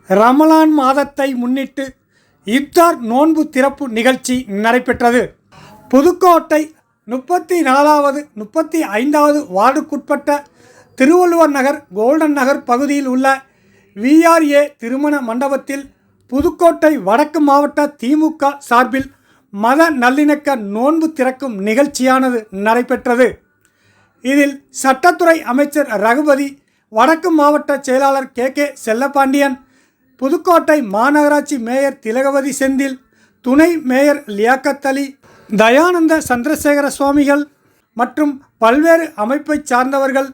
ரமலான் மாதத்தை முன்னிட்டு இப்தார் நோன்பு திறப்பு நிகழ்ச்சி நடைபெற்றது. புதுக்கோட்டை 34வது 35வது வார்டுக்குட்பட்ட திருவள்ளுவர் நகர் கோல்டன் நகர் பகுதியில் உள்ள VRA திருமண மண்டபத்தில் புதுக்கோட்டை வடக்கு மாவட்ட திமுக சார்பில் மத நல்லிணக்க நோன்பு திறக்கும் நிகழ்ச்சியானது நடைபெற்றது. இதில் சட்டத்துறை அமைச்சர் ரகுபதி, வடக்கு மாவட்ட செயலாளர் KK செல்லப்பாண்டியன், புதுக்கோட்டை மாநகராட்சி மேயர் திலகவதி செந்தில், துணை மேயர் லியாக்கத் அலி, தயானந்த சந்திரசேகர சுவாமிகள் மற்றும் பல்வேறு அமைப்பை சார்ந்தவர்கள்,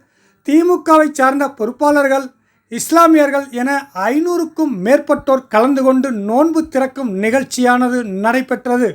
திமுகவை சார்ந்த பொறுப்பாளர்கள், இஸ்லாமியர்கள் என 500க்கும் மேற்பட்டோர் கலந்து கொண்டு நோன்பு திறக்கும் நிகழ்ச்சியானது நடைபெற்றது.